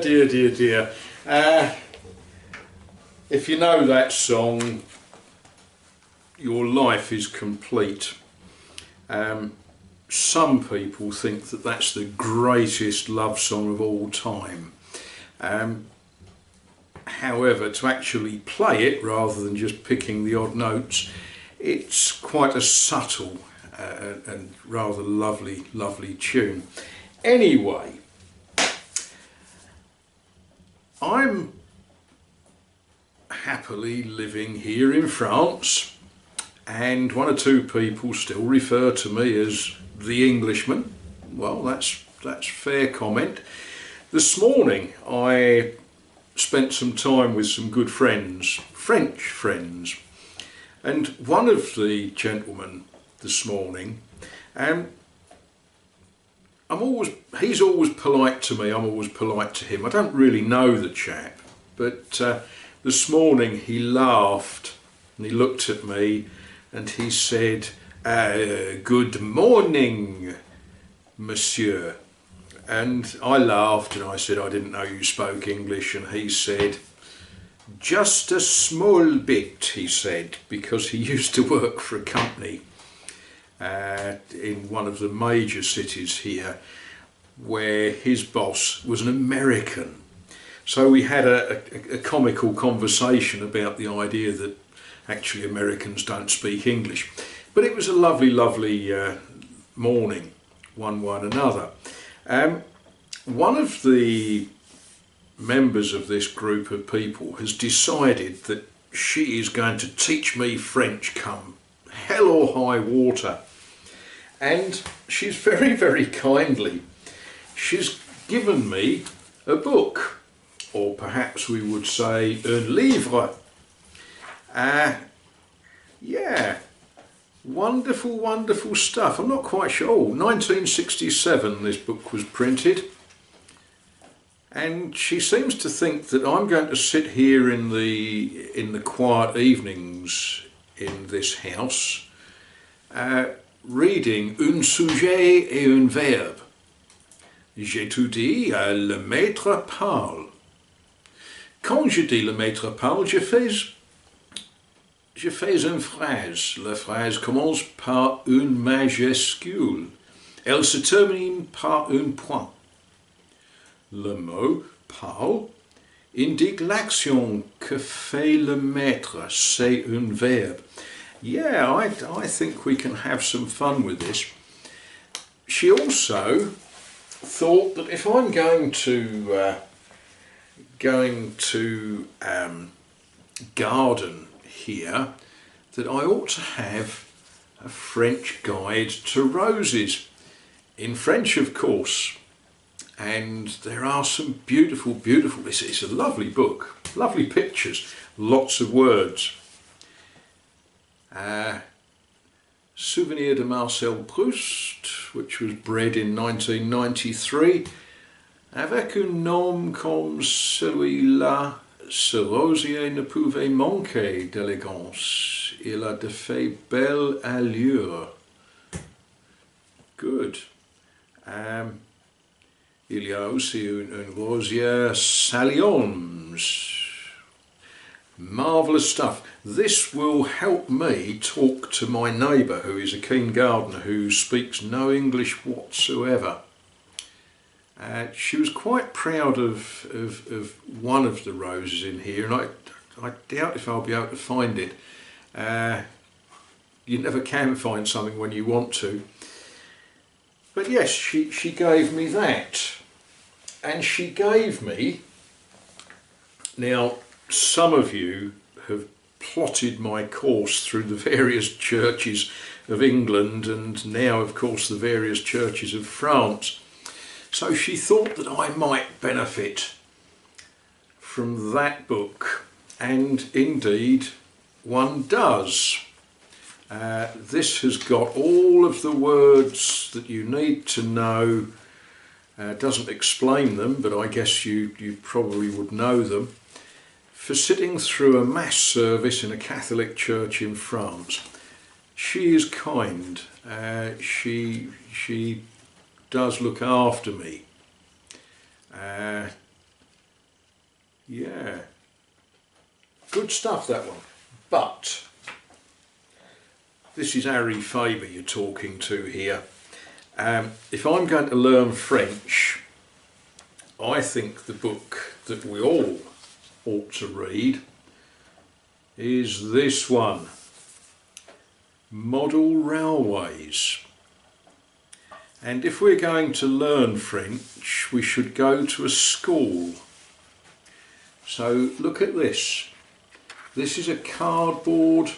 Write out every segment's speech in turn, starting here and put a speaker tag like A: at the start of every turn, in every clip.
A: Dear, dear, dear. If you know that song, your life is complete. Some people think that that's the greatest love song of all time. However, to actually play it rather than just picking the odd notes, it's quite a subtle and rather lovely tune. Anyway, I'm happily living here in France, and one or two people still refer to me as the Englishman. Well, that's fair comment. This morning I spent some time with some good friends, French friends, and one of the gentlemen this morning, he's always polite to me, I'm always polite to him. I don't really know the chap, but this morning he laughed and he looked at me and he said, "Good morning, monsieur." And I laughed and I said, "I didn't know you spoke English." And he said, "Just a small bit," he said, because he used to work for a company in one of the major cities here where his boss was an American. So we had a comical conversation about the idea that actually Americans don't speak English. But it was a lovely morning, one way and another. One of the members of this group of people has decided that she is going to teach me French come hell or high water. And she's very kindly, she's given me a book, or perhaps we would say un livre. Yeah, wonderful stuff. I'm not quite sure. 1967 this book was printed, and she seems to think that I'm going to sit here in the quiet evenings in this house reading un sujet et un verbe. J'ai tout dit, le maître parle. Quand je dis le maître parle, je fais une phrase. La phrase commence par une majuscule. Elle se termine par un point. Le mot parle indique l'action que fait le maître. C'est un verbe. Yeah, I think we can have some fun with this. She also thought that if I'm going to garden here, that I ought to have a French guide to roses, in French of course. And there are some beautiful, it's a lovely book, lovely pictures, lots of words. Souvenir de Marcel Proust, which was bred in 1993. Avec un homme comme celui-là, ce rosier ne pouvait manquer d'élégance. Il a de fait belle allure. Good. Il y a aussi un rosier Salions. Marvellous stuff. This will help me talk to my neighbour, who is a keen gardener who speaks no English whatsoever. She was quite proud of one of the roses in here, and I doubt if I'll be able to find it. You never can find something when you want to. But yes, she gave me that. And she gave me, now some of you have plotted my course through the various churches of England and now of course the various churches of France. So she thought that I might benefit from that book, and indeed one does. This has got all of the words that you need to know. Doesn't explain them, but I guess you probably would know them. For sitting through a mass service in a Catholic church in France. She is kind. She does look after me. Yeah, good stuff, that one. But this is Harry Faber you're talking to here. If I'm going to learn French, I think the book that we all ought to read is this one, Model Railways. And if we're going to learn French, we should go to a school. So look at this. This is a cardboard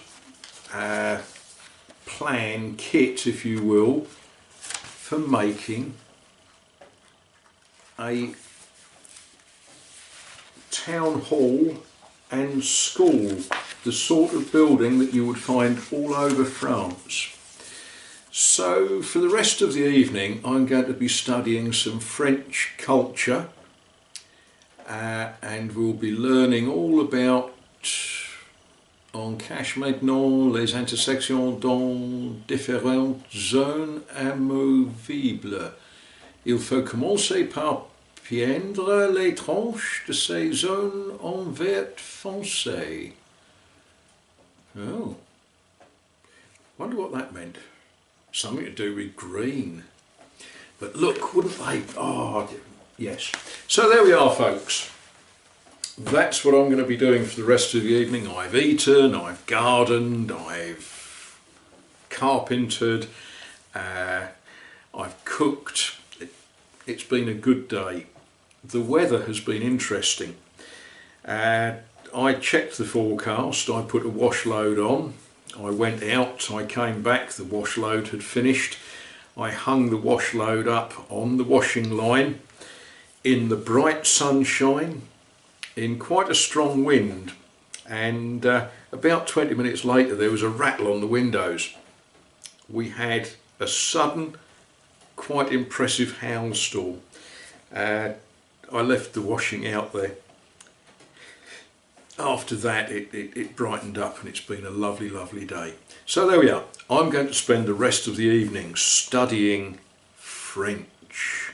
A: plan kit, if you will, for making a town hall and school, the sort of building that you would find all over France. So for the rest of the evening I'm going to be studying some French culture, and we'll be learning all about on cache maintenant les intersections dans différentes zones amovibles. Il faut commencer par peindre les tranches de ces zones en vert foncé. Oh, wonder what that meant. Something to do with green. But look, wouldn't they? Oh, yes. So there we are, folks. That's what I'm going to be doing for the rest of the evening. I've eaten, I've gardened, I've carpentered, I've cooked. It's been a good day. The weather has been interesting. I checked the forecast, I put a wash load on, I went out, I came back, the wash load had finished. I hung the wash load up on the washing line in the bright sunshine, in quite a strong wind, and about 20 minutes later there was a rattle on the windows. We had a sudden, quite impressive hailstorm. I left the washing out there. After that it brightened up and it's been a lovely, lovely day. So there we are. I'm going to spend the rest of the evening studying French.